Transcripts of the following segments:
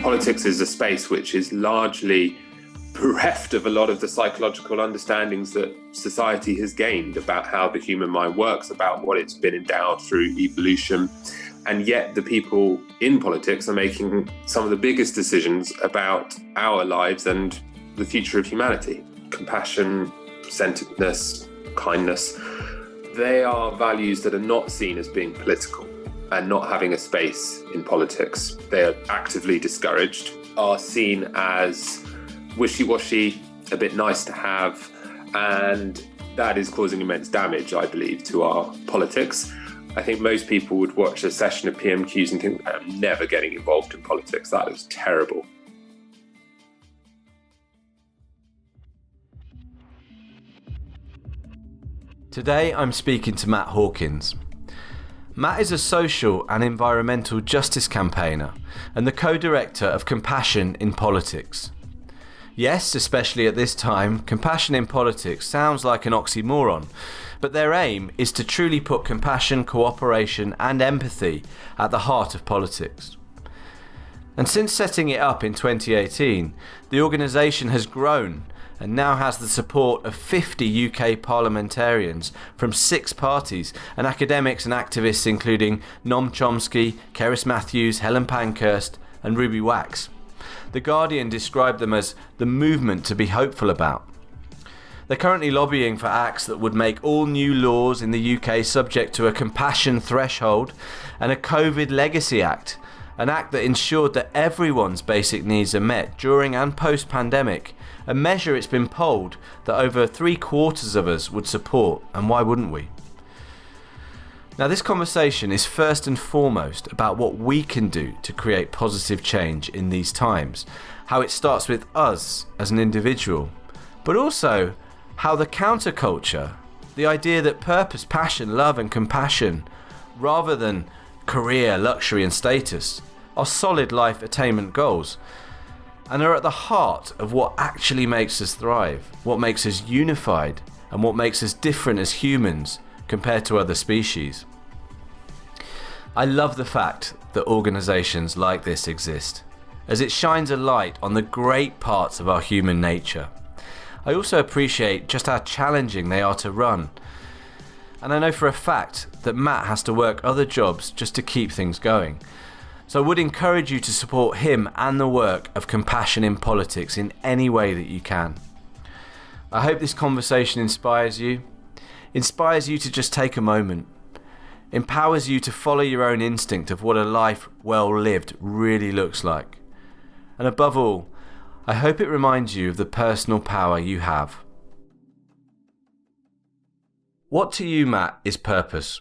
Politics is a space which is largely bereft of a lot of the psychological understandings that society has gained about how the human mind works, about what it's been endowed through evolution. And yet the people in politics are making some of the biggest decisions about our lives and the future of humanity. Compassion, centeredness, kindness. They are values that are not seen as being political and not having a space in politics. They are actively discouraged, are seen as wishy-washy, a bit nice to have, and that is causing immense damage, I believe, to our politics. I think most people would watch a session of PMQs and think, I'm never getting involved in politics. That is terrible. Today, I'm speaking to Matt Hawkins. Matt is a social and environmental justice campaigner and the co-director of Compassion in Politics. Yes, especially at this time, compassion in politics sounds like an oxymoron, but their aim is to truly put compassion, cooperation and empathy at the heart of politics. And since setting it up in 2018, the organisation has grown and now has the support of 50 UK parliamentarians from 6 parties and academics and activists including Noam Chomsky, Cerys Matthews, Helen Pankhurst and Ruby Wax. The Guardian described them as the movement to be hopeful about. They're currently lobbying for acts that would make all new laws in the UK subject to a compassion threshold and a COVID Legacy Act, an act that ensured that everyone's basic needs are met during and post-pandemic, a measure it's been polled that over 3/4 of us would support, and why wouldn't we? Now, this conversation is first and foremost about what we can do to create positive change in these times, how it starts with us as an individual, but also how the counterculture, the idea that purpose, passion, love and compassion, rather than career, luxury and status, are solid life attainment goals and are at the heart of what actually makes us thrive, what makes us unified and what makes us different as humans compared to other species. I love the fact that organisations like this exist, as it shines a light on the great parts of our human nature. I also appreciate just how challenging they are to run, and I know for a fact that Matt has to work other jobs just to keep things going. So I would encourage you to support him and the work of Compassion in Politics in any way that you can. I hope this conversation inspires you to just take a moment, empowers you to follow your own instinct of what a life well lived really looks like. And above all, I hope it reminds you of the personal power you have. What to you, Matt, is purpose?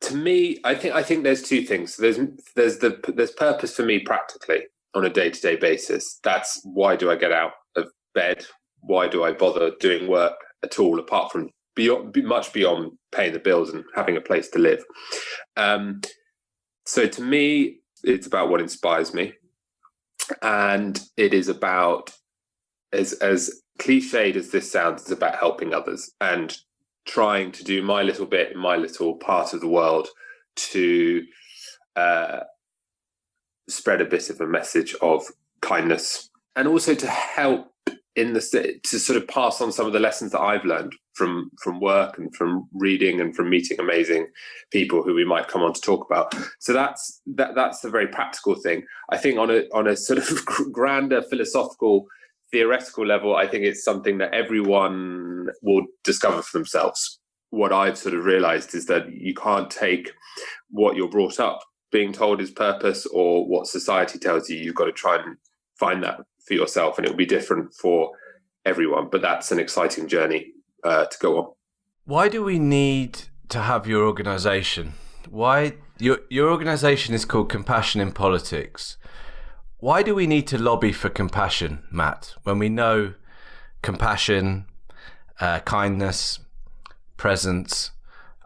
To me, I think there's two things. There's purpose for me practically on a day-to-day basis. That's why do I get out of bed? Why do I bother doing work at all, apart from much beyond paying the bills and having a place to live? So to me, it's about what inspires me, and it is about, as cliched as this sounds, it's about helping others and trying to do my little bit in my little part of the world to spread a bit of a message of kindness, and also to help to sort of pass on some of the lessons that I've learned from work and from reading and from meeting amazing people who we might come on to talk about. So that's the very practical thing. I think on a sort of grander philosophical, theoretical level, I think it's something that everyone will discover for themselves. What I've sort of realized is that you can't take what you're brought up being told is purpose or what society tells you. You've got to try and find that for yourself, and it'll be different for everyone. But that's an exciting journey to go on. Why do we need to have your organisation? Why your organisation is called Compassion in Politics? Why do we need to lobby for compassion, Matt, when we know compassion, kindness, presence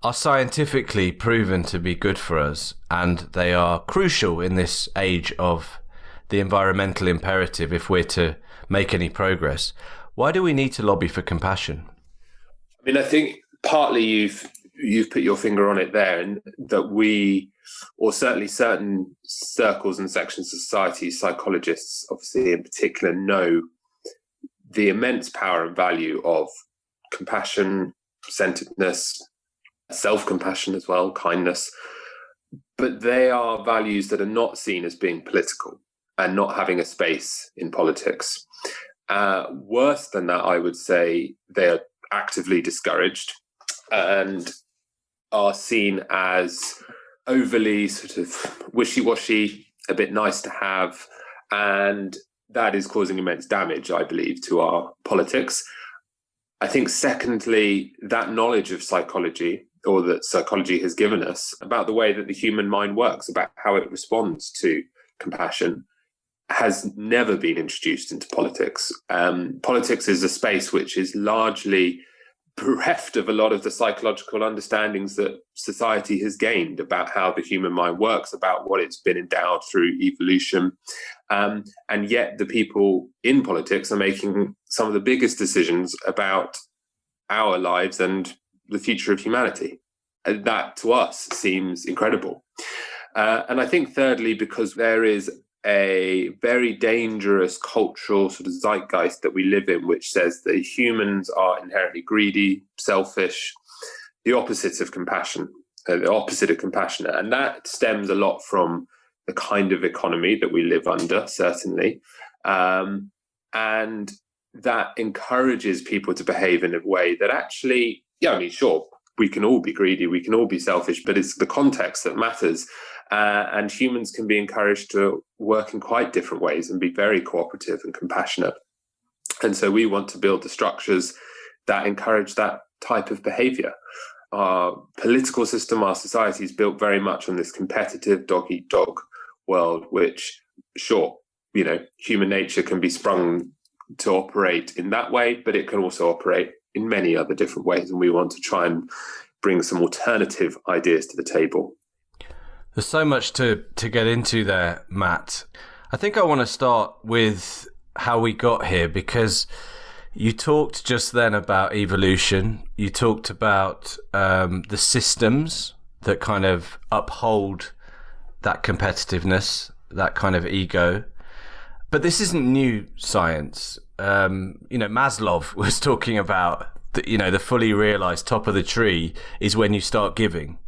are scientifically proven to be good for us, and they are crucial in this age of the environmental imperative if we're to make any progress? Why do we need to lobby for compassion? I mean, I think partly you've put your finger on it there, and that we or certainly certain circles and sections of society, psychologists obviously in particular, know the immense power and value of compassion, centeredness, self-compassion as well, kindness. But they are values that are not seen as being political and not having a space in politics. Worse than that, I would say they are actively discouraged and are seen as overly sort of wishy-washy, a bit nice to have, and that is causing immense damage, I believe, to our politics. I think, secondly, that knowledge of psychology, or that psychology has given us, about the way that the human mind works, about how it responds to compassion, has never been introduced into politics. Politics is a space which is largely bereft of a lot of the psychological understandings that society has gained about how the human mind works, about what it's been endowed through evolution. And yet the people in politics are making some of the biggest decisions about our lives and the future of humanity. And that, to us, seems incredible. And I think, thirdly, because there is a very dangerous cultural sort of zeitgeist that we live in, which says that humans are inherently greedy, selfish, the opposite of compassionate. And that stems a lot from the kind of economy that we live under, certainly. And that encourages people to behave in a way that actually, sure, we can all be greedy, we can all be selfish, but it's the context that matters. And humans can be encouraged to work in quite different ways and be very cooperative and compassionate. And so we want to build the structures that encourage that type of behavior. Our political system, our society is built very much on this competitive dog-eat-dog world, which, sure, human nature can be sprung to operate in that way, but it can also operate in many other different ways. And we want to try and bring some alternative ideas to the table. There's so much to get into there, Matt. I think I want to start with how we got here, because you talked just then about evolution. You talked about the systems that kind of uphold that competitiveness, that kind of ego. But this isn't new science. Maslow was talking about, the fully realized top of the tree is when you start giving.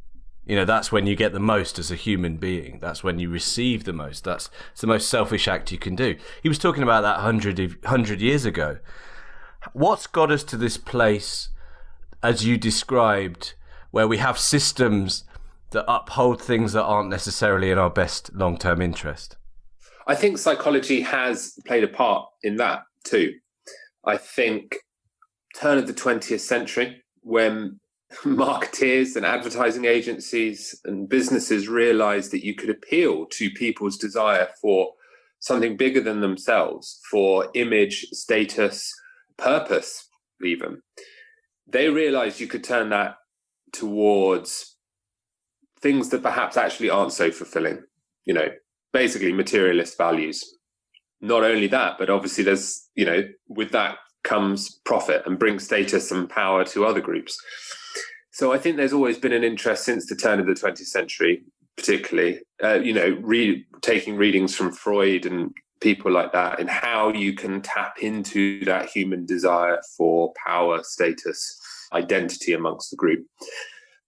That's when you get the most as a human being. That's when you receive the most. That's the most selfish act you can do. He was talking about that 100 years ago. What's got us to this place, as you described, where we have systems that uphold things that aren't necessarily in our best long-term interest? I think psychology has played a part in that too. I think turn of the 20th century, when marketeers and advertising agencies and businesses realized that you could appeal to people's desire for something bigger than themselves, for image, status, purpose even. They realized you could turn that towards things that perhaps actually aren't so fulfilling, basically materialist values. Not only that, but obviously there's, with that comes profit and brings status and power to other groups. So I think there's always been an interest since the turn of the 20th century, particularly, taking readings from Freud and people like that, and how you can tap into that human desire for power, status, identity amongst the group.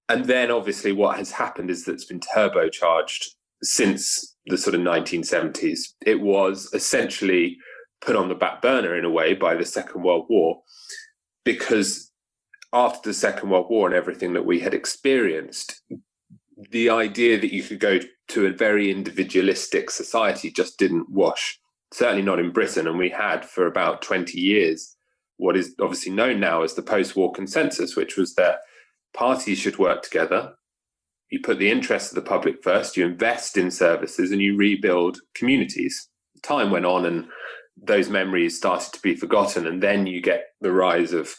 And then obviously what has happened is that it's been turbocharged since the sort of 1970s. It was essentially put on the back burner in a way by the Second World War, because after the Second World War and everything that we had experienced, the idea that you could go to a very individualistic society just didn't wash, certainly not in Britain. And we had for about 20 years what is obviously known now as the post-war consensus, which was that parties should work together. You put the interests of the public first, you invest in services, and you rebuild communities. Time went on and those memories started to be forgotten. And then you get the rise of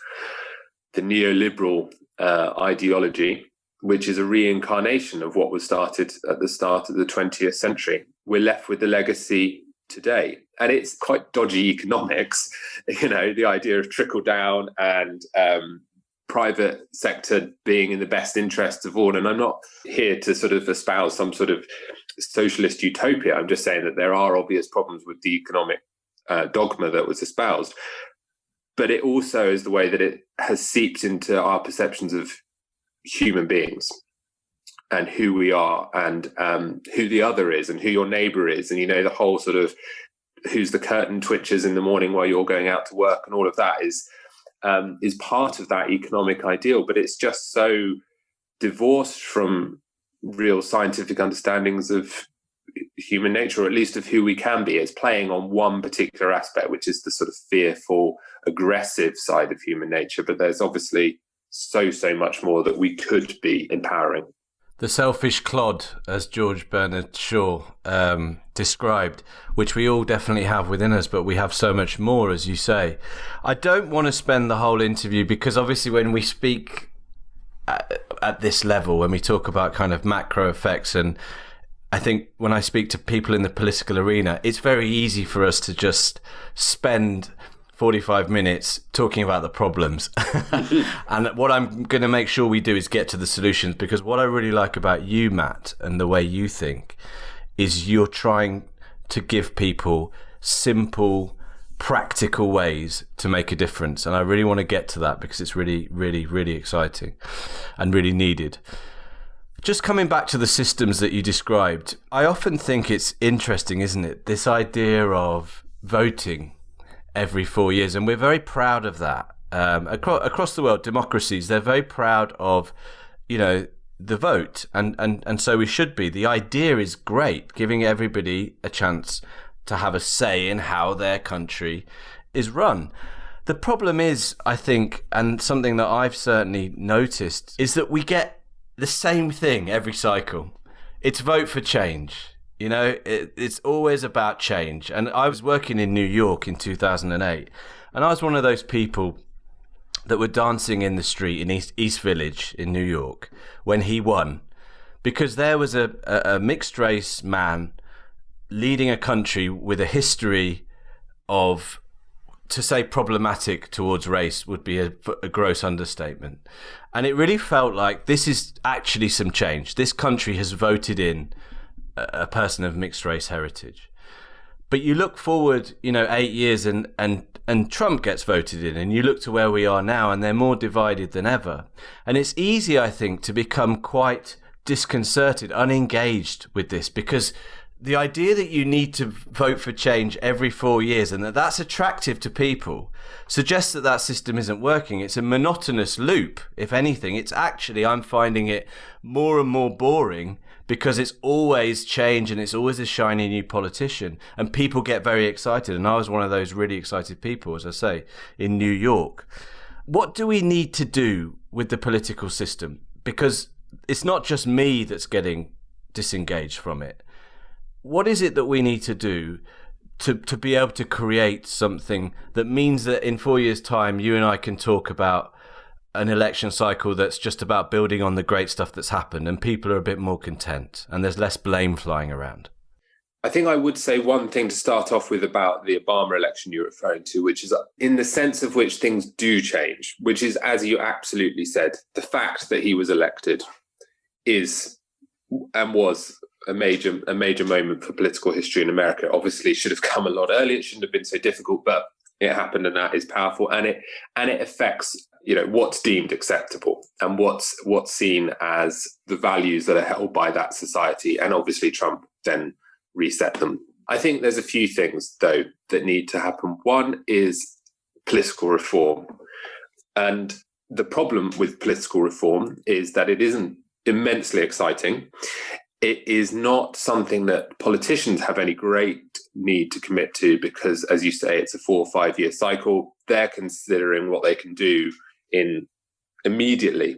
the neoliberal ideology, which is a reincarnation of what was started at the start of the 20th century. We're left with the legacy today. And it's quite dodgy economics, the idea of trickle down and private sector being in the best interests of all. And I'm not here to sort of espouse some sort of socialist utopia. I'm just saying that there are obvious problems with the economic dogma that was espoused. But it also is the way that it has seeped into our perceptions of human beings and who we are, and who the other is, and who your neighbor is. And, the whole sort of who's the curtain twitchers in the morning while you're going out to work, and all of that is part of that economic ideal. But it's just so divorced from real scientific understandings of human nature, or at least of who we can be. It's playing on one particular aspect, which is the sort of fearful, aggressive side of human nature. But there's obviously so much more that we could be empowering. The selfish clod, as George Bernard Shaw described, which we all definitely have within us, but we have so much more, as you say. I don't want to spend the whole interview, because obviously when we speak at this level, when we talk about kind of macro effects, and I think when I speak to people in the political arena, it's very easy for us to just spend 45 minutes talking about the problems. And what I'm going to make sure we do is get to the solutions, because what I really like about you, Matt, and the way you think, is you're trying to give people simple, practical ways to make a difference. And I really want to get to that, because it's really, really, really exciting and really needed. Just coming back to the systems that you described, I often think it's interesting, isn't it? This idea of voting every 4 years, and we're very proud of that. Across the world, democracies, they're very proud of, the vote, and so we should be. The idea is great, giving everybody a chance to have a say in how their country is run. The problem is, I think, and something that I've certainly noticed, is that we get the same thing every cycle. It's vote for change. It's always about change. And I was working in New York in 2008, and I was one of those people that were dancing in the street in East Village in New York when he won, because there was a mixed race man leading a country with a history of, to say problematic towards race would be a gross understatement. And it really felt like this is actually some change. This country has voted in a person of mixed race heritage. But you look forward, 8 years and Trump gets voted in, and you look to where we are now, and they're more divided than ever. And it's easy, I think, to become quite disconcerted, unengaged with this, because the idea that you need to vote for change every 4 years and that's attractive to people suggests that system isn't working. It's a monotonous loop. If anything, it's actually, I'm finding it more and more boring, because it's always change and it's always a shiny new politician, and people get very excited. And I was one of those really excited people, as I say, in New York. What do we need to do with the political system? Because it's not just me that's getting disengaged from it. What is it that we need to do to be able to create something that means that in 4 years' time, you and I can talk about an election cycle that's just about building on the great stuff that's happened, and people are a bit more content and there's less blame flying around? I think I would say one thing to start off with about the Obama election you're referring to, which is in the sense of which things do change, which is, as you absolutely said, the fact that he was elected is and was a major moment for political history in America. Obviously, it should have come a lot earlier. It shouldn't have been so difficult, but it happened, and that is powerful. And it affects, what's deemed acceptable and what's seen as the values that are held by that society. And obviously, Trump then reset them. I think there's a few things, though, that need to happen. One is political reform. And the problem with political reform is that it isn't immensely exciting. It is not something that politicians have any great need to commit to, because, as you say, it's a 4 or 5 year cycle. They're considering what they can do in immediately.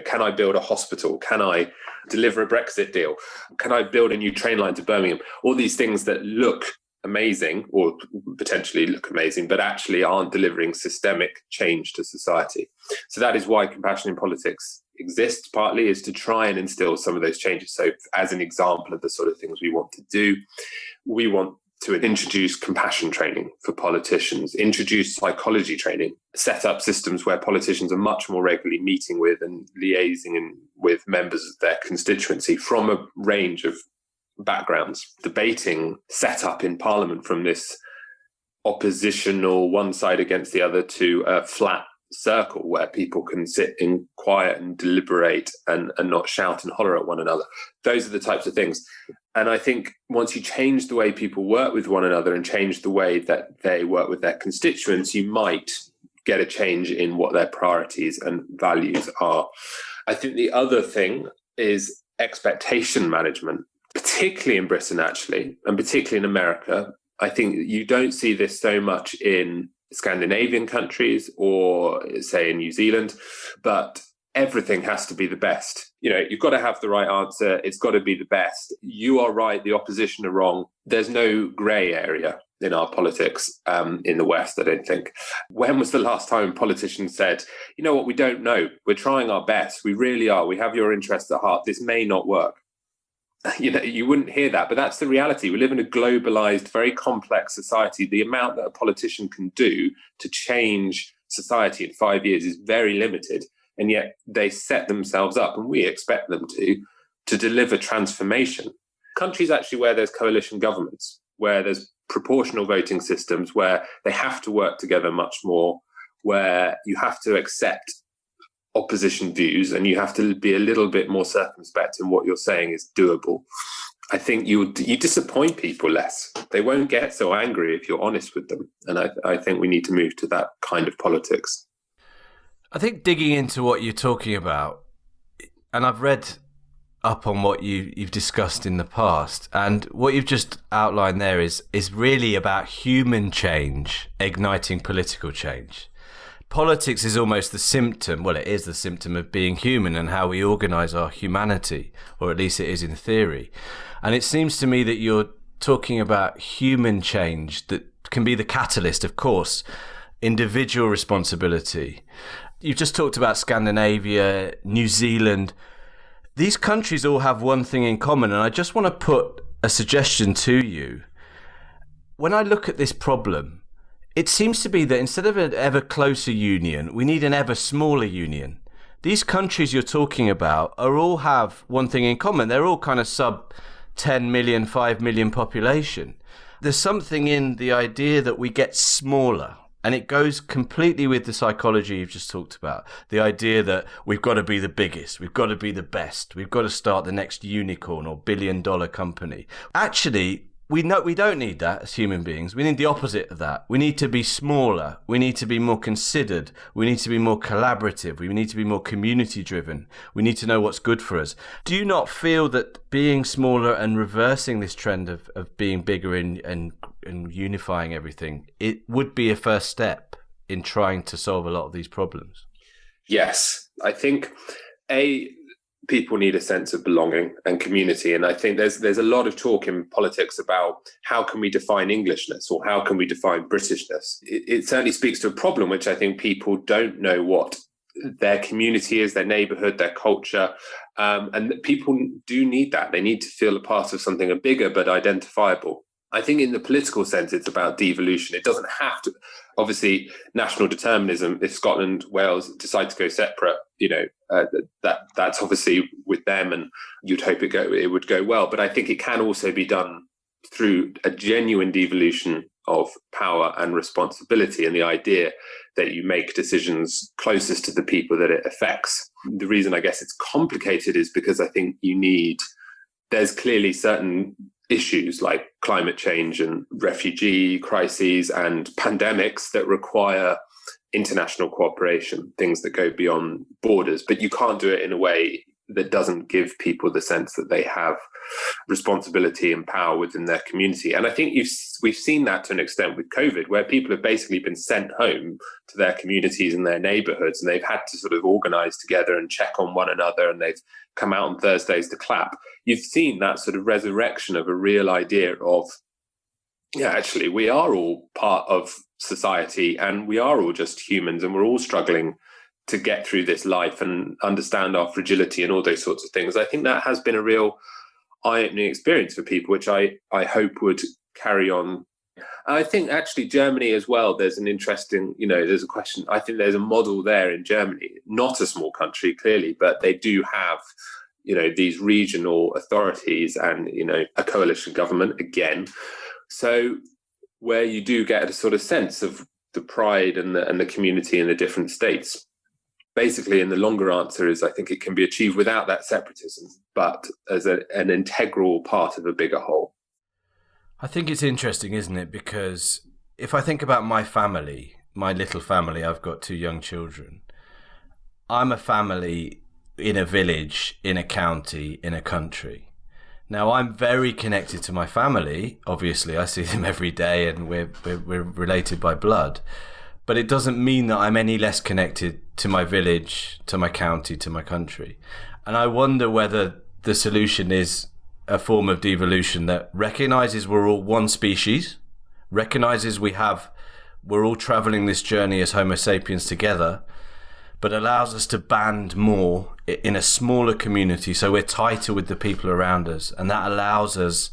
Can I build a hospital? Can I deliver a Brexit deal? Can I build a new train line to Birmingham? All these things that look amazing, or potentially look amazing, but actually aren't delivering systemic change to society. So that is why Compassion in Politics exists, partly, is to try and instill some of those changes. So as an example of the sort of things we want to do, we want to introduce compassion training for politicians, introduce psychology training, set up systems where politicians are much more regularly meeting with and liaising with members of their constituency from a range of backgrounds, debating set up in Parliament from this oppositional one side against the other to a flat circle where people can sit in quiet and deliberate and not shout and holler at one another. Those are the types of things. And I think once you change the way people work with one another and change the way that they work with their constituents, you might get a change in what their priorities and values are. I think the other thing is expectation management, particularly in Britain, actually, and particularly in America. I think you don't see this so much in Scandinavian countries or, say, in New Zealand, but everything has to be the best. You've got to have the right answer. It's got to be the best. You are right. The opposition are wrong. There's no grey area in our politics in the West, I don't think. When was the last time politicians said, you know what, we don't know. We're trying our best. We really are. We have your interests at heart. This may not work. You wouldn't hear that, but that's the reality. We live in a globalized, very complex society. The amount that a politician can do to change society in 5 years is very limited. And yet they set themselves up, and we expect them to deliver transformation. Countries actually where there's coalition governments, where there's proportional voting systems, where they have to work together much more, where you have to accept opposition views and you have to be a little bit more circumspect in what you're saying is doable. I think you disappoint people less. They won't get so angry if you're honest with them. And I think we need to move to that kind of politics. I think digging into what you're talking about, and I've read up on what you've discussed in the past, and what you've just outlined there is really about human change igniting political change. Politics is almost the symptom, well, it is the symptom of being human and how we organise our humanity, or at least it is in theory. And it seems to me that you're talking about human change that can be the catalyst, of course, individual responsibility. You've just talked about Scandinavia, New Zealand. These countries all have one thing in common, and I just want to put a suggestion to you. When I look at this problem, it seems to be that instead of an ever closer union, we need an ever smaller union. These countries you're talking about all have one thing in common. They're all kind of sub 10 million, 5 million population. There's something in the idea that we get smaller, and it goes completely with the psychology you've just talked about. The idea that we've got to be the biggest, we've got to be the best, we've got to start the next unicorn or billion-dollar company. Actually, we don't need that as human beings. We need the opposite of that. We need to be smaller. We need to be more considered. We need to be more collaborative. We need to be more community-driven. We need to know what's good for us. Do you not feel that being smaller and reversing this trend of being bigger and unifying everything, it would be a first step in trying to solve a lot of these problems? Yes. I think, people need a sense of belonging and community. And I think there's a lot of talk in politics about how can we define Englishness or how can we define Britishness. It certainly speaks to a problem, which I think people don't know what their community is, their neighbourhood, their culture. And people do need that. They need to feel a part of something bigger but identifiable. I think in the political sense, it's about devolution. It doesn't have to, obviously, national determinism. If Scotland, Wales decide to go separate, that's obviously with them, and you'd hope it would go well. But I think it can also be done through a genuine devolution of power and responsibility, and the idea that you make decisions closest to the people that it affects. The reason I guess it's complicated is because I think there's clearly certain issues like climate change and refugee crises and pandemics that require international cooperation, things that go beyond borders. But you can't do it in a way that doesn't give people the sense that they have responsibility and power within their community. And I think we've seen that to an extent with COVID, where people have basically been sent home to their communities and their neighborhoods, and they've had to sort of organize together and check on one another, and they've come out on Thursdays to clap. You've seen that sort of resurrection of a real idea of, actually, we are all part of society and we are all just humans, and we're all struggling to get through this life and understand our fragility and all those sorts of things. I think that has been a real eye-opening experience for people, which I hope would carry on. I think actually Germany as well, there's an interesting, there's a question. I think there's a model there in Germany, not a small country, clearly, but they do have, these regional authorities and, a coalition government again. So where you do get a sort of sense of the pride and the community in the different states. Basically, and the longer answer is I think it can be achieved without that separatism, but as an integral part of a bigger whole. I think it's interesting, isn't it? Because if I think about my family, my little family, I've got 2 young children. I'm a family in a village, in a county, in a country. Now, I'm very connected to my family. Obviously, I see them every day and we're related by blood. But it doesn't mean that I'm any less connected to my village, to my county, to my country. And I wonder whether the solution is a form of devolution that recognizes we're all one species, recognizes we're all traveling this journey as Homo sapiens together, but allows us to band more in a smaller community so we're tighter with the people around us. And that allows us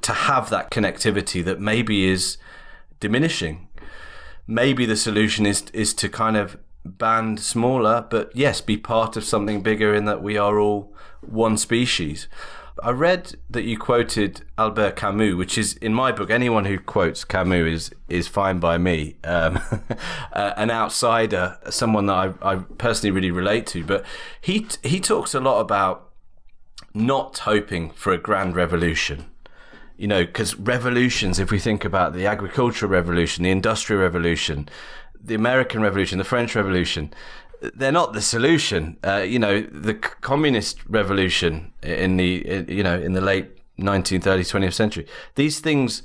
to have that connectivity that maybe is diminishing. Maybe the solution is to kind of band smaller, but yes, be part of something bigger in that we are all one species. I read that you quoted Albert Camus, which is, in my book, anyone who quotes Camus is fine by me. An outsider, someone that I personally really relate to. But he talks a lot about not hoping for a grand revolution. Because revolutions, if we think about the agricultural revolution, the industrial revolution, the American Revolution, the French Revolution, they're not the solution. The communist revolution in the late 19th, early 20th century, these things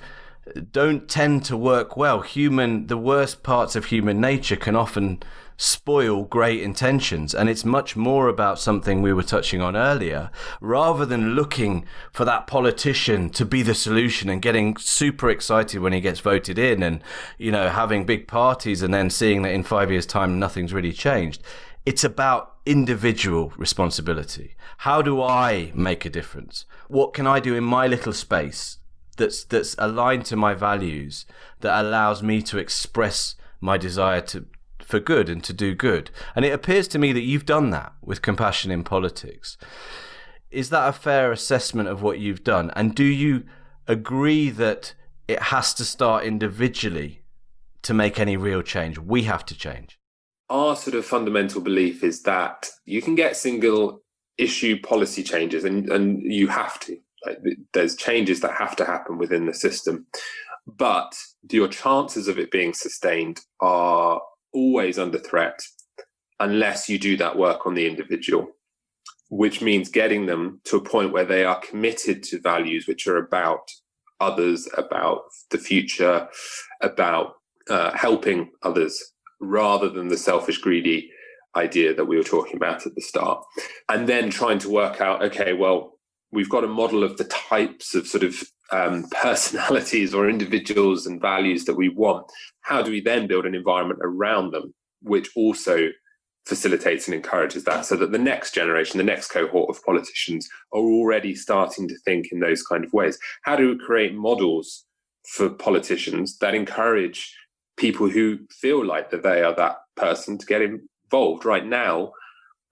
don't tend to work well. The worst parts of human nature can often spoil great intentions. And it's much more about something we were touching on earlier, rather than looking for that politician to be the solution and getting super excited when he gets voted in and, having big parties and then seeing that in 5 years' time, nothing's really changed. It's about individual responsibility. How do I make a difference? What can I do in my little space that's aligned to my values, that allows me to express my desire for good and to do good? And it appears to me that you've done that with Compassion in Politics. Is that a fair assessment of what you've done? And do you agree that it has to start individually to make any real change? We have to change. Our sort of fundamental belief is that you can get single issue policy changes and you have to. There's changes that have to happen within the system. But your chances of it being sustained are always under threat unless you do that work on the individual, which means getting them to a point where they are committed to values which are about others, about the future, about helping others, rather than the selfish, greedy idea that we were talking about at the start. And then trying to work out, okay, well, we've got a model of the types of sort of personalities or individuals and values that we want. How do we then build an environment around them which also facilitates and encourages that, so that the next generation, the next cohort of politicians are already starting to think in those kind of ways? How do we create models for politicians that encourage people who feel like that they are that person to get involved? Right now,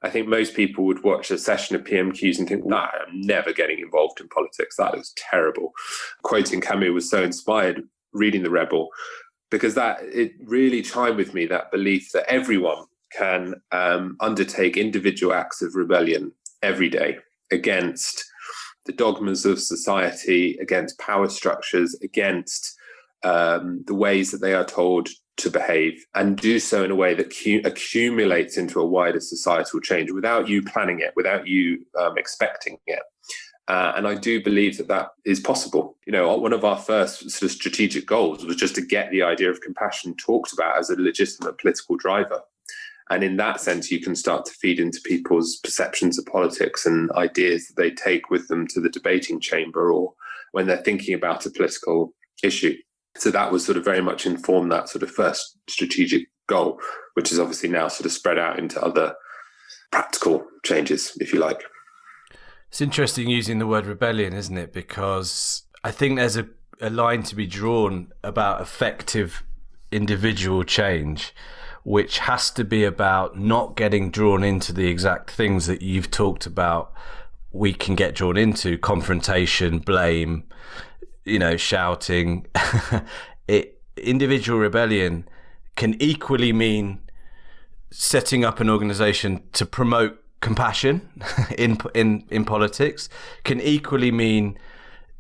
I think most people would watch a session of PMQs and think, nah, I'm never getting involved in politics. That was terrible. Quoting Camus was so inspired reading The Rebel, because it really chimed with me, that belief that everyone can undertake individual acts of rebellion every day against the dogmas of society, against power structures, against the ways that they are told to behave, and do so in a way that accumulates into a wider societal change without you planning it, without you expecting it. And I do believe that is possible. One of our first sort of strategic goals was just to get the idea of compassion talked about as a legitimate political driver. And in that sense, you can start to feed into people's perceptions of politics and ideas that they take with them to the debating chamber or when they're thinking about a political issue. So that was sort of very much informed that sort of first strategic goal, which is obviously now sort of spread out into other practical changes, if you like. It's interesting using the word rebellion, isn't it? Because I think there's a line to be drawn about effective individual change, which has to be about not getting drawn into the exact things that you've talked about. We can get drawn into confrontation, blame, shouting. Individual rebellion can equally mean setting up an organization to promote compassion in politics, can equally mean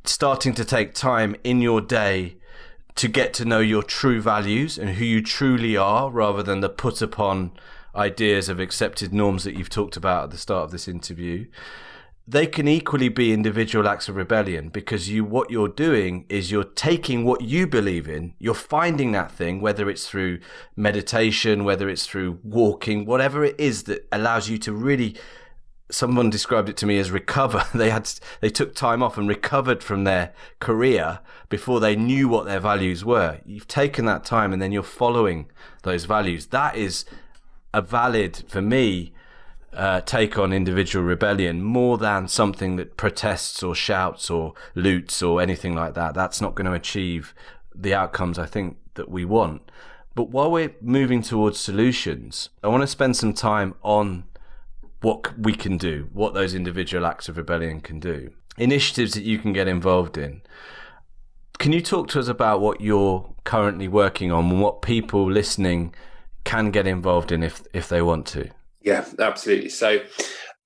starting to take time in your day to get to know your true values and who you truly are, rather than the put upon ideas of accepted norms that you've talked about at the start of this interview. They can equally be individual acts of rebellion, because what you're doing is you're taking what you believe in, you're finding that thing, whether it's through meditation, whether it's through walking, whatever it is that allows you to really, someone described it to me as recover. They took time off and recovered from their career before they knew what their values were. You've taken that time and then you're following those values. That is a valid, for me, take on individual rebellion, more than something that protests or shouts or loots or anything like that. That's not going to achieve the outcomes I think that we want. But while we're moving towards solutions, I want to spend some time on what we can do, what those individual acts of rebellion can do, initiatives that you can get involved in. Can you talk to us about what you're currently working on and what people listening can get involved in if they want to? Yeah, absolutely. So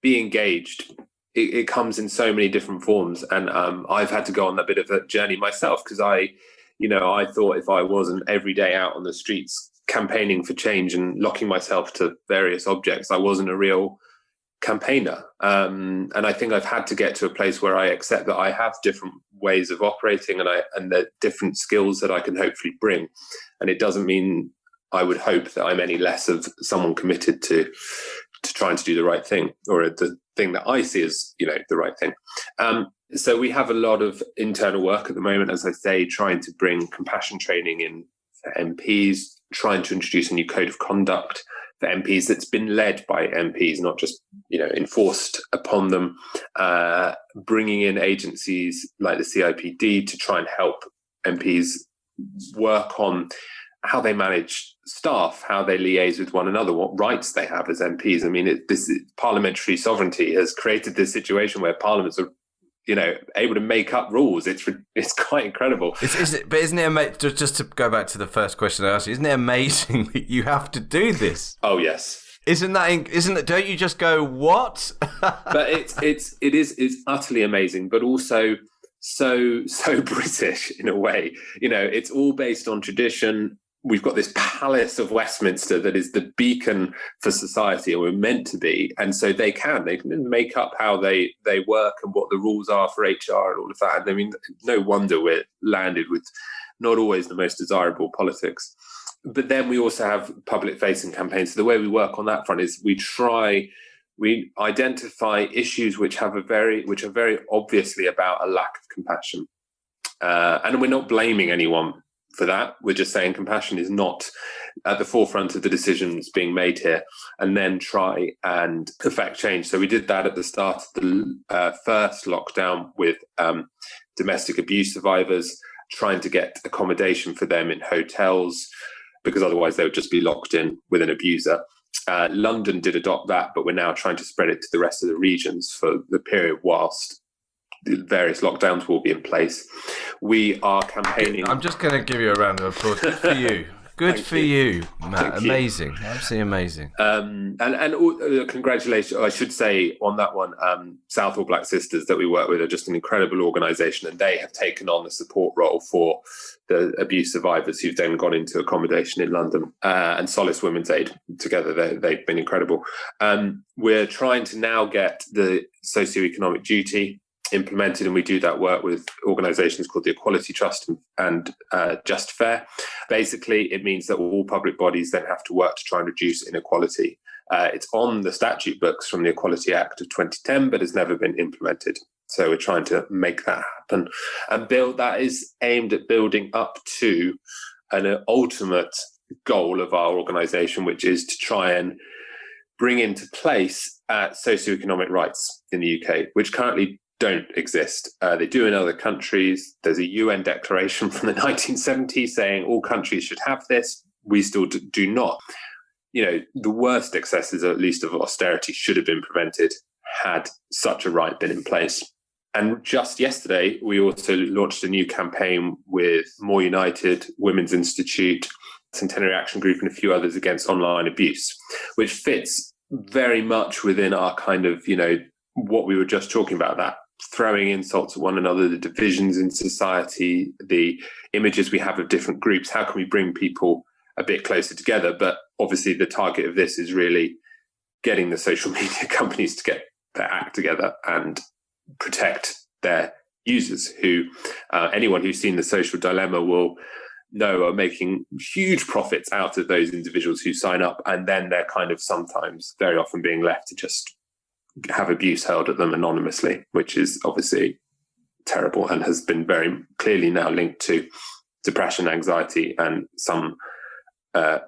be engaged. It comes in so many different forms. And I've had to go on a bit of a journey myself, because I thought if I wasn't every day out on the streets campaigning for change and locking myself to various objects, I wasn't a real campaigner. And I think I've had to get to a place where I accept that I have different ways of operating and the different skills that I can hopefully bring. And it doesn't mean, I would hope, that I'm any less of someone committed to trying to do the right thing, or the thing that I see as, the right thing. So we have a lot of internal work at the moment, as I say, trying to bring compassion training in for MPs, trying to introduce a new code of conduct for MPs that's been led by MPs, not just, enforced upon them, bringing in agencies like the CIPD to try and help MPs work on how they manage staff, how they liaise with one another, what rights they have as MPs. I mean, this parliamentary sovereignty has created this situation where parliaments are, able to make up rules. It's quite incredible. But isn't it amazing? Just to go back to the first question I asked you, isn't it amazing that you have to do this? Oh yes. Isn't that? Don't you just go, what? But it's utterly amazing, but also so British in a way. It's all based on tradition. We've got this palace of Westminster that is the beacon for society, or we're meant to be. And so they can make up how they work and what the rules are for HR and all of that. And I mean, no wonder we're landed with not always the most desirable politics. But then we also have public facing campaigns. So the way we work on that front is we identify issues which are very obviously about a lack of compassion. And we're not blaming anyone for that. We're just saying compassion is not at the forefront of the decisions being made here, and then try and affect change. So we did that at the start of the first lockdown with domestic abuse survivors, trying to get accommodation for them in hotels, because otherwise they would just be locked in with an abuser. London did adopt that, but we're now trying to spread it to the rest of the regions for the period whilst the various lockdowns will be in place. We are campaigning. I'm just going to give you a round of applause. Good for you. Good for you, Matt. Amazing. Absolutely amazing. And congratulations, I should say, on that one. Southall Black Sisters that we work with are just an incredible organisation, and they have taken on the support role for the abuse survivors who've then gone into accommodation in London, and Solace Women's Aid together. They've been incredible. We're trying to now get the socioeconomic duty implemented, and we do that work with organisations called the Equality Trust and Just Fair. Basically, it means that all public bodies then have to work to try and reduce inequality. It's on the statute books from the Equality Act of 2010, but has never been implemented. So we're trying to make that happen, and that is aimed at building up to an ultimate goal of our organisation, which is to try and bring into place socioeconomic rights in the UK, which currently don't exist. They do in other countries. There's a UN declaration from the 1970s saying all countries should have this. We still do not. The worst excesses, at least of austerity, should have been prevented had such a right been in place. And just yesterday, we also launched a new campaign with More United, Women's Institute, Centenary Action Group, and a few others against online abuse, which fits very much within our kind of, what we were just talking about, that throwing insults at one another, the divisions in society, the images we have of different groups. How can we bring people a bit closer together? But obviously the target of this is really getting the social media companies to get their act together and protect their users, who anyone who's seen The Social Dilemma will know are making huge profits out of those individuals who sign up, and then they're kind of sometimes, very often, being left to just have abuse hurled at them anonymously, which is obviously terrible and has been very clearly now linked to depression, anxiety, and some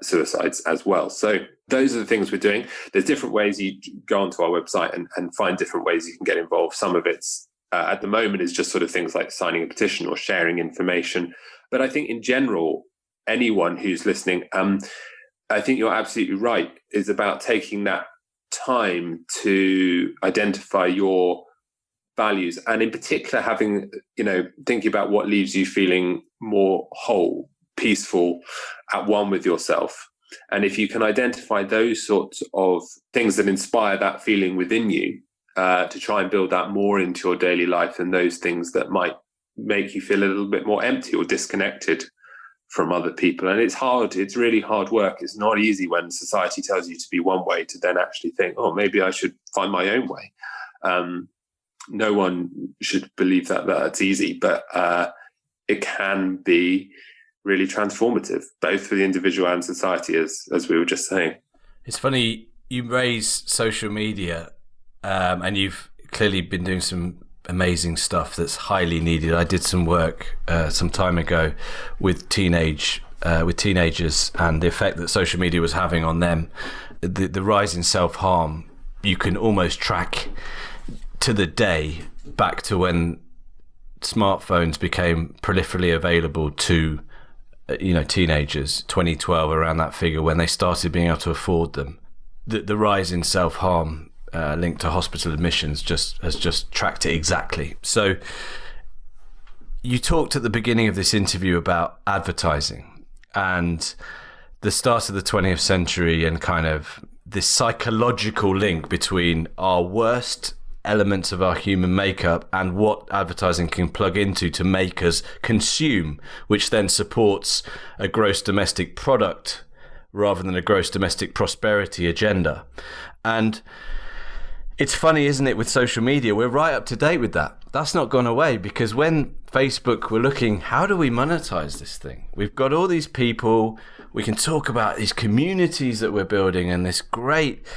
suicides as well. So those are the things we're doing. There's different ways. You go onto our website and find different ways you can get involved. Some of it's at the moment is just sort of things like signing a petition or sharing information. But I think in general, anyone who's listening, I think you're absolutely right, is about taking that time to identify your values, and in particular having, thinking about what leaves you feeling more whole, peaceful, at one with yourself. And if you can identify those sorts of things that inspire that feeling within you, to try and build that more into your daily life, and those things that might make you feel a little bit more empty or disconnected from other people. And it's hard. It's really hard work. It's not easy when society tells you to be one way to then actually think, oh, maybe I should find my own way. No one should believe that that's easy, but it can be really transformative, both for the individual and society, as we were just saying. It's funny, you raise social media, and you've clearly been doing some amazing stuff that's highly needed. I did some work some time ago with teenagers and the effect that social media was having on them. The rise in self-harm, you can almost track to the day back to when smartphones became proliferally available to teenagers, 2012, around that figure, when they started being able to afford them. The rise in self-harm linked to hospital admissions has just tracked it exactly. So you talked at the beginning of this interview about advertising and the start of the 20th century, and kind of this psychological link between our worst elements of our human makeup and what advertising can plug into to make us consume, which then supports a gross domestic product rather than a gross domestic prosperity agenda. And it's funny, isn't it, with social media, we're right up to date with that. That's not gone away, because when Facebook were looking, how do we monetize this thing? We've got all these people, we can talk about these communities that we're building and this great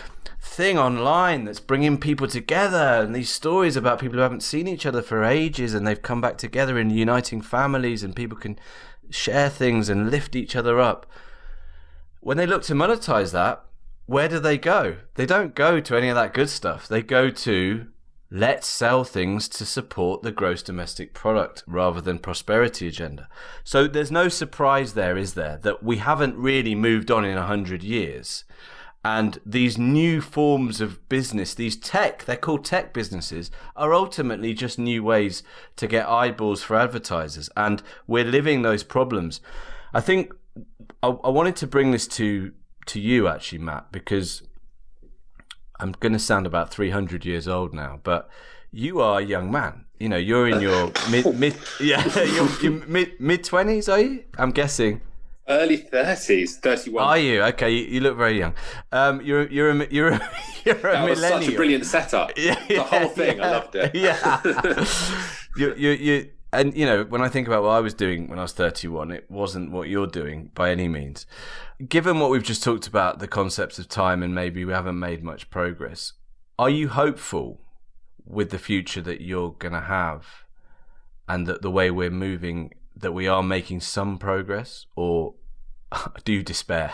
thing online that's bringing people together, and these stories about people who haven't seen each other for ages and they've come back together in uniting families, and people can share things and lift each other up. When they look to monetize that, where do they go? They don't go to any of that good stuff. They go to, let's sell things to support the gross domestic product rather than prosperity agenda. So there's no surprise there, is there, that we haven't really moved on in 100 years. And these new forms of business, these tech, they're called tech businesses, are ultimately just new ways to get eyeballs for advertisers. And we're living those problems. I think I wanted to bring this to you, actually, Matt, because I'm going to sound about 300 years old now, but you are a young man. You're in your mid 20s, are you? I'm guessing. Early 30s, 31. Are you? Okay, you look very young. You're a millennial. That was such a brilliant setup. The whole thing, I loved it. Yeah. And when I think about what I was doing when I was 31, it wasn't what you're doing by any means. Given what we've just talked about, the concepts of time, and maybe we haven't made much progress, are you hopeful with the future that you're going to have, and that the way we're moving, that we are making some progress, or do you despair?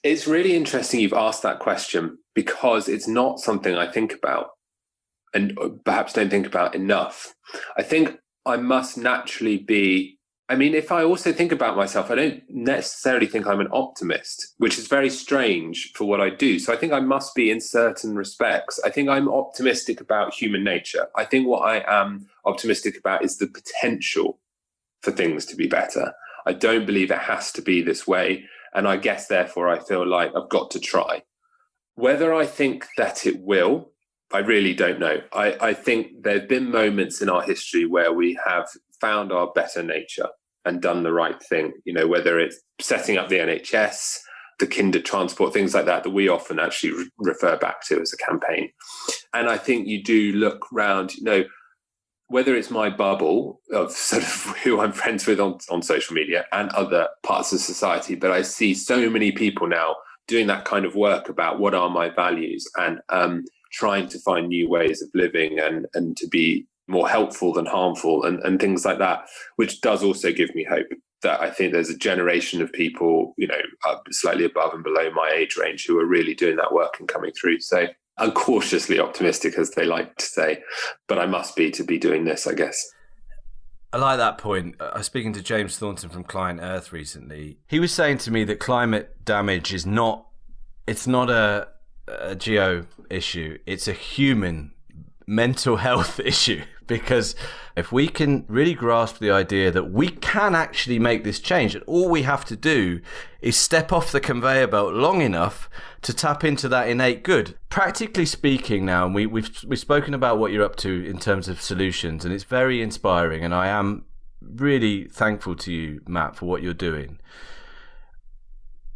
It's really interesting you've asked that question, because it's not something I think about and perhaps don't think about enough. I think I must naturally be, I mean, if I also think about myself, I don't necessarily think I'm an optimist, which is very strange for what I do. So I think I must be in certain respects. I think I'm optimistic about human nature. I think what I am optimistic about is the potential for things to be better. I don't believe it has to be this way. And I guess, therefore, I feel like I've got to try. Whether I think that it will, I really don't know. I think there have been moments in our history where we have found our better nature and done the right thing, whether it's setting up the NHS, the kinder transport, things like that we often actually refer back to as a campaign. And I think you do look round, whether it's my bubble of sort of who I'm friends with on social media and other parts of society, but I see so many people now doing that kind of work about what are my values and trying to find new ways of living and to be more helpful than harmful and things like that, which does also give me hope that I think there's a generation of people, slightly above and below my age range who are really doing that work and coming through. So I'm cautiously optimistic, as they like to say, but I must be to be doing this, I guess. I like that point. I was speaking to James Thornton from Client Earth recently. He was saying to me that climate damage is not a geo issue. It's a human mental health issue, because if we can really grasp the idea that we can actually make this change, and all we have to do is step off the conveyor belt long enough to tap into that innate good. Practically speaking now, and we've spoken about what you're up to in terms of solutions, and it's very inspiring, and I am really thankful to you, Matt, for what you're doing.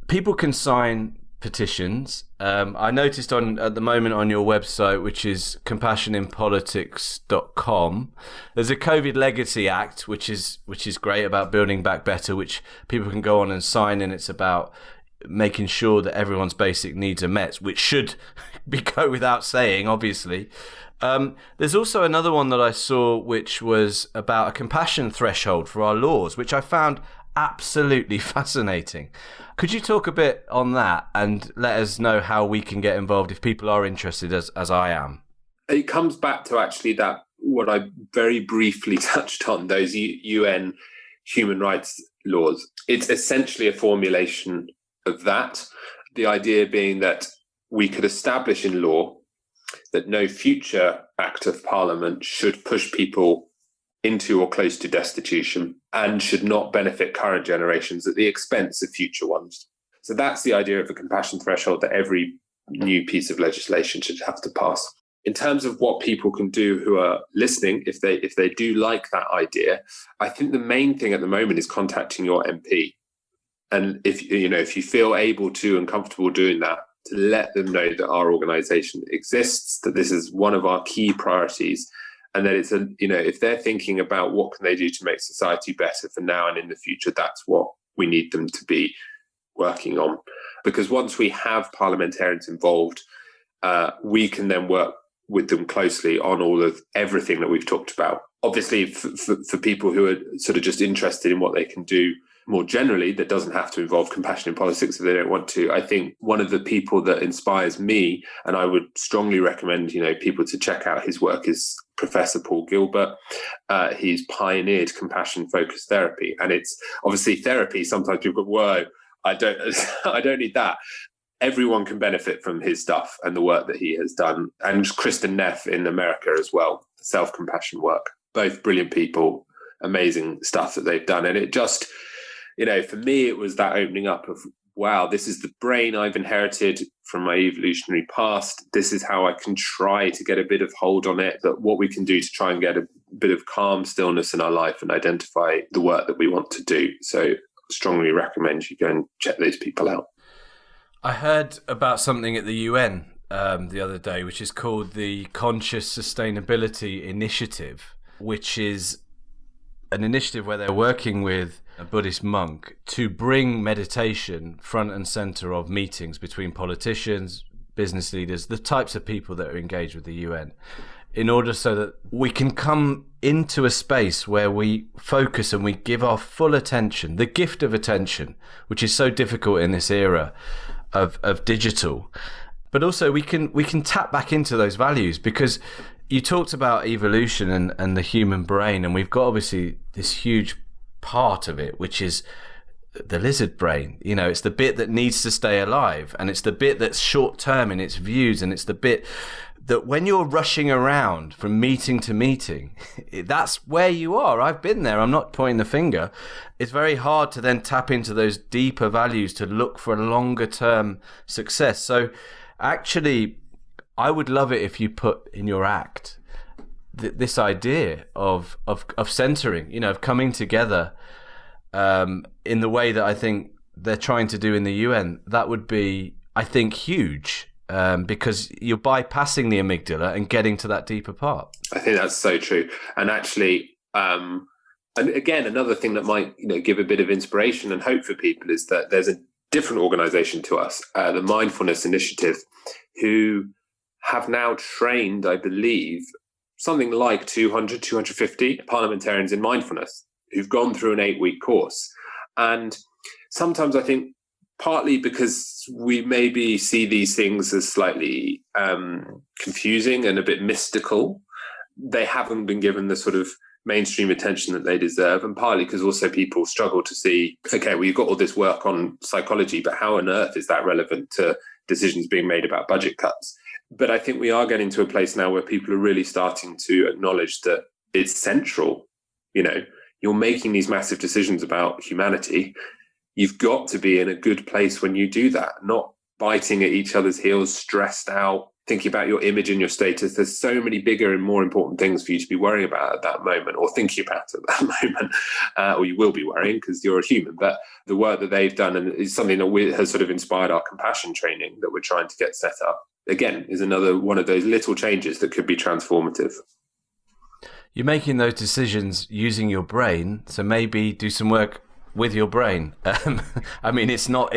People can sign petitions. I noticed at the moment on your website, which is compassioninpolitics.com, there's a COVID Legacy Act, which is great, about building back better, which people can go on and sign, and it's about making sure that everyone's basic needs are met, which should go without saying, obviously. There's also another one that I saw, which was about a compassion threshold for our laws, which I found absolutely fascinating. Could you talk a bit on that and let us know how we can get involved if people are interested, as I am? It comes back to actually that, what I very briefly touched on, those UN human rights laws. It's essentially a formulation of that. The idea being that we could establish in law that no future act of parliament should push people into or close to destitution and should not benefit current generations at the expense of future ones. So that's the idea of a compassion threshold that every new piece of legislation should have to pass. In terms of what people can do who are listening, if they do like that idea, I think the main thing at the moment is contacting your MP. And if you feel able to and comfortable doing that, to let them know that our organisation exists, that this is one of our key priorities, and that it's if they're thinking about what can they do to make society better for now and in the future, that's what we need them to be working on. Because once we have parliamentarians involved, we can then work with them closely on all of everything that we've talked about. Obviously, for people who are sort of just interested in what they can do more generally, that doesn't have to involve compassion in politics if they don't want to. I think one of the people that inspires me, and I would strongly recommend people to check out his work, is Professor Paul Gilbert. He's pioneered compassion-focused therapy, and it's obviously therapy. Sometimes people go, "Whoa, I don't need that." Everyone can benefit from his stuff and the work that he has done. And Kristen Neff in America as well, self-compassion work. Both brilliant people, amazing stuff that they've done. And it just, for me, it was that opening up of, wow, this is the brain I've inherited from my evolutionary past. This is how I can try to get a bit of hold on it, that what we can do to try and get a bit of calm stillness in our life and identify the work that we want to do. So strongly recommend you go and check those people out. I heard about something at the UN the other day, which is called the Conscious Sustainability Initiative, which is an initiative where they're working with a Buddhist monk to bring meditation front and center of meetings between politicians, business leaders, the types of people that are engaged with the UN, in order so that we can come into a space where we focus and we give our full attention, the gift of attention, which is so difficult in this era of digital. But also we can tap back into those values, because You talked about evolution and the human brain, and we've got obviously this huge part of it, which is the lizard brain. You know, it's the bit that needs to stay alive, and it's the bit that's short term in its views, and it's the bit that when you're rushing around from meeting to meeting, that's where you are. I've been there. I'm not pointing the finger. It's very hard to then tap into those deeper values to look for a longer term success. So actually, I would love it if you put in your act this idea of centering, you know, of coming together in the way that I think they're trying to do in the UN. That would be, I think, huge, because you're bypassing the amygdala and getting to that deeper part. I think that's so true. And actually, and again, another thing that might, you know, give a bit of inspiration and hope for people is that there's a different organization to us, the Mindfulness Initiative, who have now trained, I believe, something like 200, 250 parliamentarians in mindfulness who've gone through an 8-week course. And sometimes I think partly because we maybe see these things as slightly confusing and a bit mystical, they haven't been given the sort of mainstream attention that they deserve, and partly because also people struggle to see, okay, well, you've got all this work on psychology, but how on earth is that relevant to decisions being made about budget cuts? But I think we are getting to a place now where people are really starting to acknowledge that it's central. You know, you're making these massive decisions about humanity. You've got to be in a good place when you do that, not biting at each other's heels, stressed out, thinking about your image and your status. There's so many bigger and more important things for you to be worrying about at that moment, or thinking about at that moment, or you will be worrying because you're a human. But the work that they've done, and is something that has sort of inspired our compassion training that we're trying to get set up, again, is another one of those little changes that could be transformative. You're making those decisions using your brain, so maybe do some work with your brain. I mean, it's not.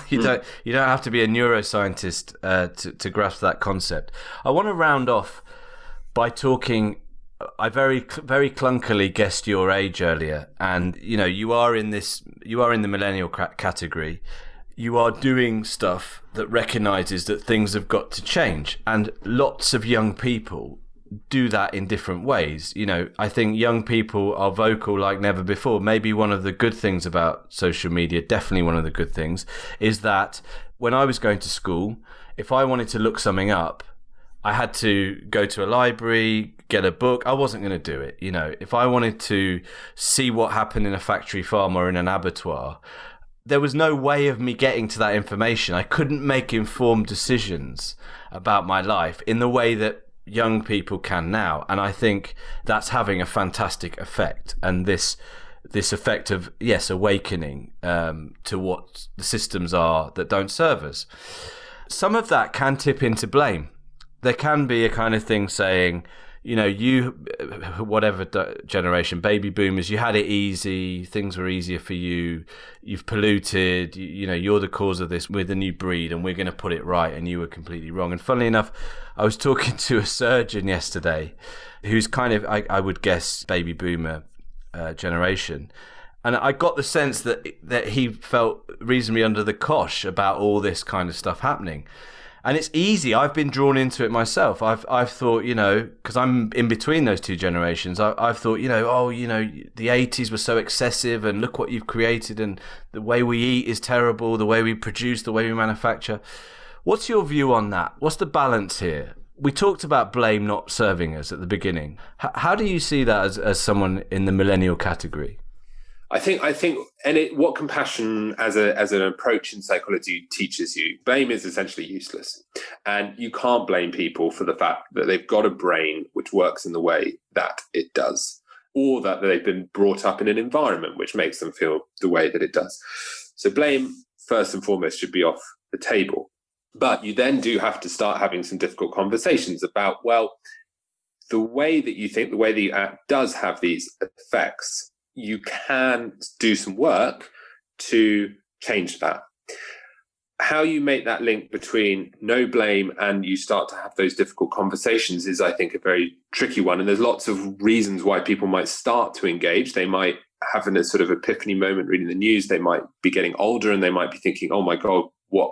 You don't have to be a neuroscientist to grasp that concept. I want to round off by talking. I very clunkily guessed your age earlier, and you know, you are in the millennial category. You are doing stuff that recognizes that things have got to change, and lots of young people do that in different ways. You know, I think young people are vocal like never before. Maybe one of the good things about social media, definitely one of the good things, is that when I was going to school, if I wanted to look something up, I had to go to a library, get a book. I wasn't going to do it. You know, if I wanted to see what happened in a factory farm or in an abattoir, there was no way of me getting to that information. I couldn't make informed decisions about my life in the way that young people can now. And I think that's having a fantastic effect. And this effect of, yes, awakening to what the systems are that don't serve us. Some of that can tip into blame. There can be a kind of thing saying, you know, you, whatever generation, baby boomers, you had it easy, things were easier for you, you've polluted, you know, you're the cause of this, we're the new breed and we're going to put it right, and you were completely wrong. And funnily enough, I was talking to a surgeon yesterday who's kind of, I would guess, baby boomer generation. And I got the sense that he felt reasonably under the cosh about all this kind of stuff happening. And it's easy. I've been drawn into it myself. I've thought, you know, because I'm in between those two generations, I've thought, you know, oh, you know, the 80s were so excessive and look what you've created, and the way we eat is terrible, the way we produce, the way we manufacture. What's your view on that? What's the balance here? We talked about blame not serving us at the beginning. How do you see that as someone in the millennial category? I think, what compassion as an approach in psychology teaches you, blame is essentially useless, and you can't blame people for the fact that they've got a brain which works in the way that it does, or that they've been brought up in an environment which makes them feel the way that it does. So blame, first and foremost, should be off the table. But you then do have to start having some difficult conversations about, well, the way that you think, the way that you act does have these effects. You can do some work to change that. How you make that link between no blame and you start to have those difficult conversations is, I think, a very tricky one. And there's lots of reasons why people might start to engage. They might have a sort of epiphany moment reading the news. They might be getting older and they might be thinking, oh my God, what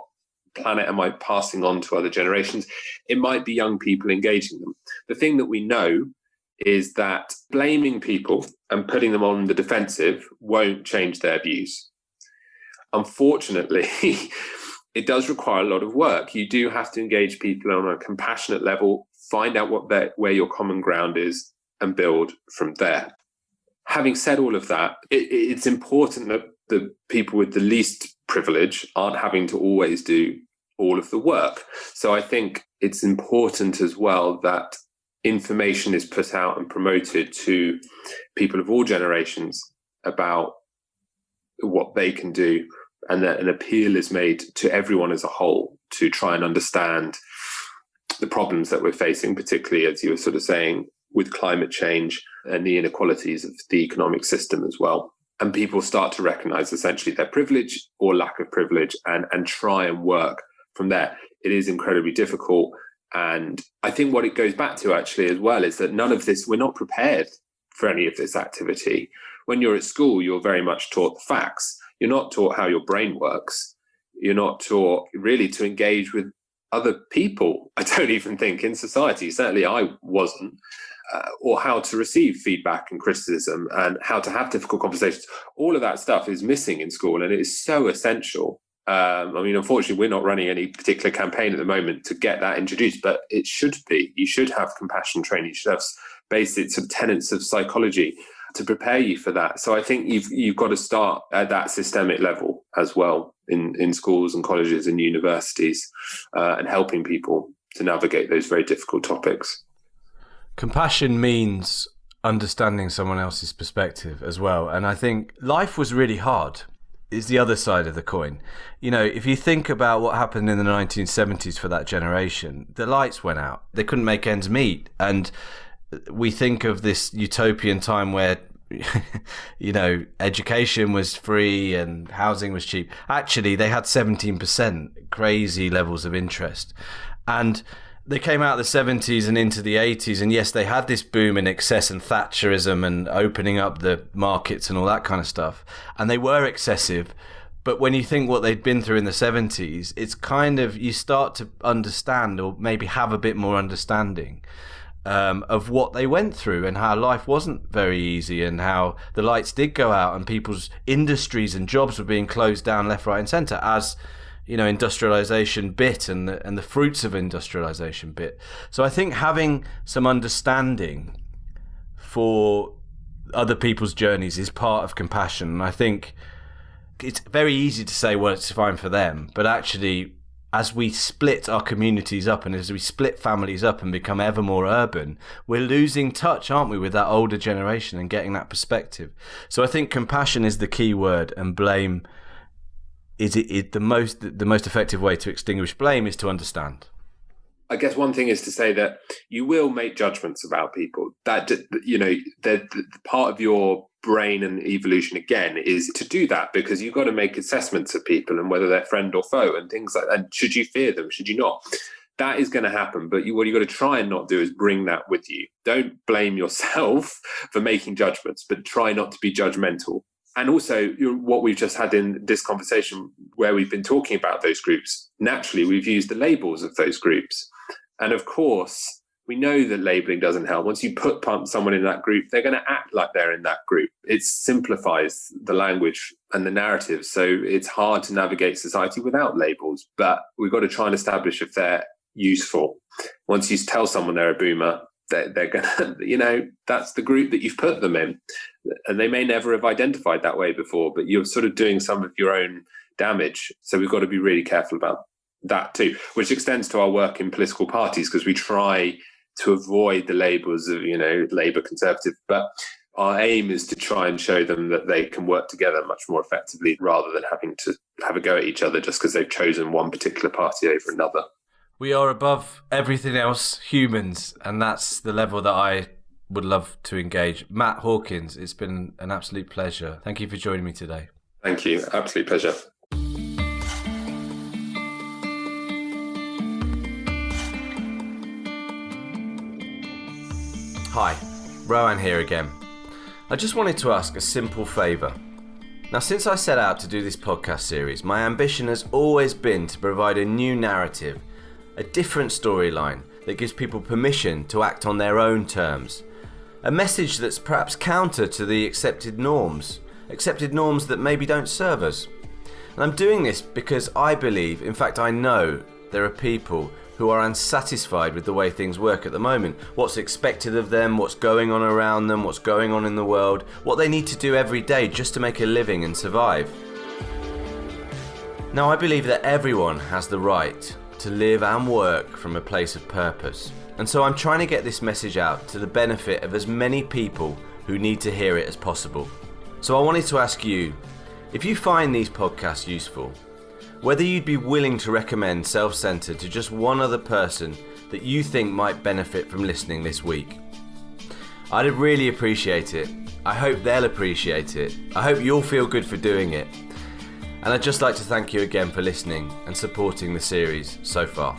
planet am I passing on to other generations? It might be young people engaging them. the thing that we know is that blaming people and putting them on the defensive won't change their views. Unfortunately, it does require a lot of work. You do have to engage people on a compassionate level, find out where your common ground is, and build from there. Having said all of that, it's important that the people with the least privilege aren't having to always do all of the work. So I think it's important as well that information is put out and promoted to people of all generations about what they can do, and that an appeal is made to everyone as a whole to try and understand the problems that we're facing, particularly, as you were sort of saying, with climate change and the inequalities of the economic system as well. And people start to recognize essentially their privilege or lack of privilege and try and work from there. It is incredibly difficult. And I think what it goes back to actually as well is that none of this, we're not prepared for any of this activity. When you're at school, you're very much taught the facts. You're not taught how your brain works. You're not taught really to engage with other people. I don't even think in society, certainly I wasn't, or how to receive feedback and criticism and how to have difficult conversations. All of that stuff is missing in school, and it is so essential. Unfortunately, we're not running any particular campaign at the moment to get that introduced, but it should be. You should have compassion training. You should have basic sort of tenets of psychology to prepare you for that. So I think you've got to start at that systemic level as well in schools and colleges and universities, and helping people to navigate those very difficult topics. Compassion means understanding someone else's perspective as well. And I think life was really hard. Is the other side of the coin. You know, if you think about what happened in the 1970s for that generation, the lights went out. They couldn't make ends meet. And we think of this utopian time where, you know, education was free and housing was cheap. Actually, they had 17%, crazy levels of interest. And they came out of the 70s and into the 80s, and yes, they had this boom in excess and Thatcherism and opening up the markets and all that kind of stuff. And they were excessive. But when you think what they'd been through in the 70s, it's kind of, you start to understand, or maybe have a bit more understanding of what they went through and how life wasn't very easy, and how the lights did go out and people's industries and jobs were being closed down left, right and centre as, you know, industrialization bit and the fruits of industrialization bit. So I think having some understanding for other people's journeys is part of compassion. And I think it's very easy to say, well, it's fine for them. But actually, as we split our communities up and as we split families up and become ever more urban, we're losing touch, aren't we, with that older generation and getting that perspective. So I think compassion is the key word, and blame is the most effective way to extinguish blame is to understand. I guess one thing is to say that you will make judgments about people. That, you know, the part of your brain and evolution, again, is to do that, because you've got to make assessments of people and whether they're friend or foe and things like that. And should you fear them? Should you not? That is going to happen. But what you've got to try and not do is bring that with you. Don't blame yourself for making judgments, but try not to be judgmental. And also, what we've just had in this conversation where we've been talking about those groups, naturally, we've used the labels of those groups. And of course, we know that labeling doesn't help. Once you put someone in that group, they're going to act like they're in that group. It simplifies the language and the narrative. So it's hard to navigate society without labels, but we've got to try and establish if they're useful. Once you tell someone they're a boomer, they're going to, you know, that's the group that you've put them in. And they may never have identified that way before, but you're sort of doing some of your own damage. So we've got to be really careful about that too, which extends to our work in political parties, because we try to avoid the labels of, you know, Labour, Conservative, but our aim is to try and show them that they can work together much more effectively rather than having to have a go at each other just because they've chosen one particular party over another. We are above everything else humans, and that's the level that I would love to engage. Matt Hawkins, it's been an absolute pleasure. Thank you for joining me today. Thank you. Absolute pleasure. Hi, Roann here again. I just wanted to ask a simple favour. Now, since I set out to do this podcast series, my ambition has always been to provide a new narrative, a different storyline that gives people permission to act on their own terms. A message that's perhaps counter to the accepted norms that maybe don't serve us. And I'm doing this because I believe, in fact I know, there are people who are unsatisfied with the way things work at the moment, what's expected of them, what's going on around them, what's going on in the world, what they need to do every day just to make a living and survive. Now, I believe that everyone has the right to live and work from a place of purpose. And so I'm trying to get this message out to the benefit of as many people who need to hear it as possible. So I wanted to ask you, if you find these podcasts useful, whether you'd be willing to recommend Self-Centered to just one other person that you think might benefit from listening this week. I'd really appreciate it. I hope they'll appreciate it. I hope you'll feel good for doing it. And I'd just like to thank you again for listening and supporting the series so far.